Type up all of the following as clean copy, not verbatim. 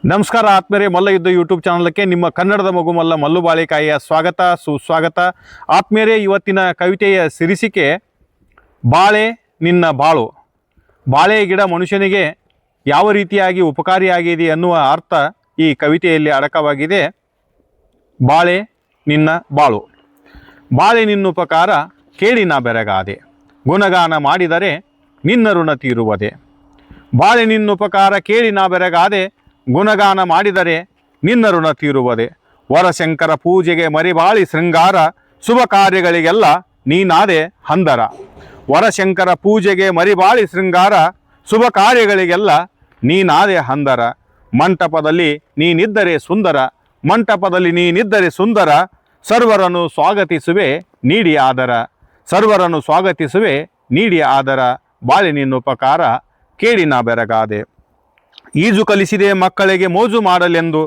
ನಮಸ್ಕಾರ ಆತ್ಮೀಯರೇ, ಮಲ್ಲ ಯುದ್ಧ ಯೂಟ್ಯೂಬ್ ಚಾನಲ್ಗೆ ನಿಮ್ಮ ಕನ್ನಡದ ಮಗು ಮಲ್ಲ ಮಲ್ಲು ಬಾಳೆಕಾಯಿಯ ಸ್ವಾಗತ ಸುಸ್ವಾಗತ. ಆತ್ಮೀಯರೇ, ಇವತ್ತಿನ ಕವಿತೆಯ ಶೀರ್ಷಿಕೆ ಬಾಳೆ ನಿನ್ನ ಬಾಳು. ಬಾಳೆ ಗಿಡ ಮನುಷ್ಯನಿಗೆ ಯಾವ ರೀತಿಯಾಗಿ ಉಪಕಾರಿಯಾಗಿದೆ ಅನ್ನುವ ಅರ್ಥ ಈ ಕವಿತೆಯಲ್ಲಿ ಅಡಕವಾಗಿದೆ. ಬಾಳೆ ನಿನ್ನ ಬಾಳು. ಬಾಳೆ ನಿನ್ನುಪಕಾರ ಕೇಳಿನ ಬೆರಗಾದೆ, ಗುಣಗಾನ ಮಾಡಿದರೆ ನಿನ್ನ ಋಣ ತೀರುವುದೇ. ಬಾಳೆ ನಿನ್ನುಪಕಾರ ಕೇಳಿನ ಬೆರಗಾದೆ, ಗುಣಗಾನ ಮಾಡಿದರೆ ನಿನ್ನ ಋಣ ತೀರುವುದೇ. ವರಶಂಕರ ಪೂಜೆಗೆ ಮರಿಬಾಳಿ ಶೃಂಗಾರ, ಶುಭ ಕಾರ್ಯಗಳಿಗೆಲ್ಲ ನೀನಾದೆ ಹಂದರ. ವರಶಂಕರ ಪೂಜೆಗೆ ಮರಿಬಾಳಿ ಶೃಂಗಾರ, ಶುಭ ಕಾರ್ಯಗಳಿಗೆಲ್ಲ ನೀನಾದೆ ಹಂದರ. ಮಂಟಪದಲ್ಲಿ ನೀನಿದ್ದರೆ ಸುಂದರ, ಮಂಟಪದಲ್ಲಿ ನೀನಿದ್ದರೆ ಸುಂದರ. ಸರ್ವರನ್ನು ಸ್ವಾಗತಿಸುವೆ ನೀಡಿ ಆದರ, ಸರ್ವರನ್ನು ಸ್ವಾಗತಿಸುವೆ ನೀಡಿ ಆದರ. ಬಾಳೆ ನಿನ್ನುಪಕಾರ ಕೇಳಿನ ಬೆರಗಾದೆ. ಈಜು ಕಲಿಸಿದೆ ಮಕ್ಕಳಿಗೆ ಮೋಜು ಮಾಡಲೆಂದು,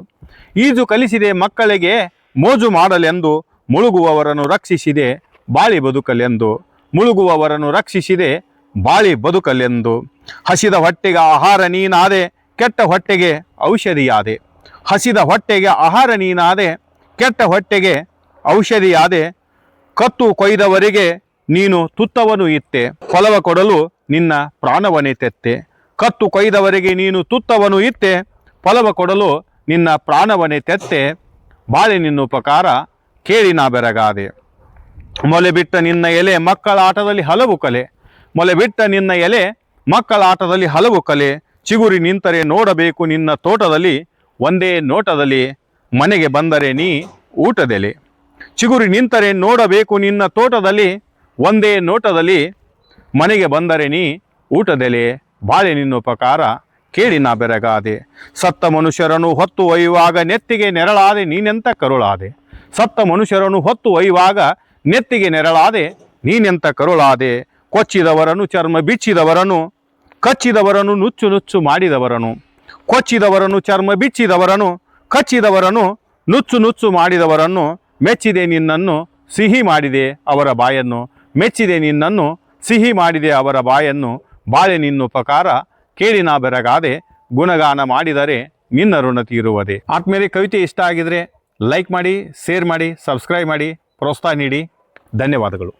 ಈಜು ಕಲಿಸಿದೆ ಮಕ್ಕಳಿಗೆ ಮೋಜು ಮಾಡಲೆಂದು. ಮುಳುಗುವವರನ್ನು ರಕ್ಷಿಸಿದೆ ಬಾಳಿ ಬದುಕಲೆಂದು, ಮುಳುಗುವವರನ್ನು ರಕ್ಷಿಸಿದೆ ಬಾಳಿ ಬದುಕಲೆಂದು. ಹಸಿದ ಹೊಟ್ಟೆಗೆ ಆಹಾರ ನೀನಾದೆ, ಕೆಟ್ಟ ಹೊಟ್ಟೆಗೆ ಔಷಧಿಯಾದೆ. ಹಸಿದ ಹೊಟ್ಟೆಗೆ ಆಹಾರ ನೀನಾದೆ, ಕೆಟ್ಟ ಹೊಟ್ಟೆಗೆ ಔಷಧಿಯಾದೆ. ಕತ್ತು ಕೊಯ್ದವರಿಗೆ ನೀನು ತುತ್ತವನ್ನು ಇತ್ತೆ, ಫಲವ ಕೊಡಲು ನಿನ್ನ ಪ್ರಾಣವನ್ನೇ ತೆತ್ತೆ. ಕತ್ತು ಕೊಯ್ದವರಿಗೆ ನೀನು ತುತ್ತವನ್ನು ಇತ್ತೆ, ಫಲವ ಕೊಡಲು ನಿನ್ನ ಪ್ರಾಣವನ್ನೇ ತೆತ್ತೆ. ಬಾಳೆ ನಿನ್ನುಪಕಾರ ಕೇಳಿನ ಬೆರಗಾದೆ. ಮೊಲೆ ಬಿಟ್ಟ ನಿನ್ನ ಎಲೆ ಮಕ್ಕಳ ಆಟದಲ್ಲಿ ಹಲವು ಕಲೆ, ಮೊಲೆ ಬಿಟ್ಟ ನಿನ್ನ ಎಲೆ ಮಕ್ಕಳ ಆಟದಲ್ಲಿ ಹಲವು ಕಲೆ. ಚಿಗುರಿ ನಿಂತರೆ ನೋಡಬೇಕು ನಿನ್ನ ತೋಟದಲ್ಲಿ, ಒಂದೇ ನೋಟದಲ್ಲಿ ಮನೆಗೆ ಬಂದರೆ ನೀ ಊಟದೆಲೆ. ಚಿಗುರಿ ನಿಂತರೆ ನೋಡಬೇಕು ನಿನ್ನ ತೋಟದಲ್ಲಿ, ಒಂದೇ ನೋಟದಲ್ಲಿ ಮನೆಗೆ ಬಂದರೆ ನೀ ಊಟದೆಲೆ. ಬಾಳೆ ನಿನ್ನುಪಕಾರ ಕೇಳಿನ ಬೆರಗಾದೆ. ಸತ್ತ ಮನುಷ್ಯರನ್ನು ಹೊತ್ತು ಒಯ್ಯುವಾಗ ನೆತ್ತಿಗೆ ನೆರಳಾದೆ ನೀನೆಂತ ಕರುಳಾದೆ. ಸತ್ತ ಮನುಷ್ಯರನ್ನು ಹೊತ್ತು ಒಯ್ಯುವಾಗ ನೆತ್ತಿಗೆ ನೆರಳಾದೆ ನೀನೆಂತ ಕರುಳಾದೆ. ಕೊಚ್ಚಿದವರನ್ನು ಚರ್ಮ ಬಿಚ್ಚಿದವರನ್ನು, ಕಚ್ಚಿದವರನ್ನು ನುಚ್ಚು ನುಚ್ಚು ಮಾಡಿದವರನು. ಕೊಚ್ಚಿದವರನ್ನು ಚರ್ಮ ಬಿಚ್ಚಿದವರನು, ಕಚ್ಚಿದವರನ್ನು ನುಚ್ಚು ನುಚ್ಚು ಮಾಡಿದವರನ್ನು. ಮೆಚ್ಚಿದೆ ನಿನ್ನನ್ನು ಸಿಹಿ ಮಾಡಿದೆ ಅವರ ಬಾಯನ್ನು, ಮೆಚ್ಚಿದೆ ನಿನ್ನನ್ನು ಸಿಹಿ ಮಾಡಿದೆ ಅವರ ಬಾಯನ್ನು. ಬಾಳೆ ನಿನ್ನುಪಕಾರ ಕೇಳಿನ ಬೆರಗಾದೆ, ಗುಣಗಾನ ಮಾಡಿದರೆ ನಿನ್ನ ಋಣ ತೀರುವುದೇ. ಆತ್ಮೀಯರೇ, ಕವಿತೆ ಇಷ್ಟ ಆಗಿದ್ರೆ ಲೈಕ್ ಮಾಡಿ, ಶೇರ್ ಮಾಡಿ, ಸಬ್ಸ್ಕ್ರೈಬ್ ಮಾಡಿ, ಪ್ರೋತ್ಸಾಹ ನೀಡಿ. ಧನ್ಯವಾದಗಳು.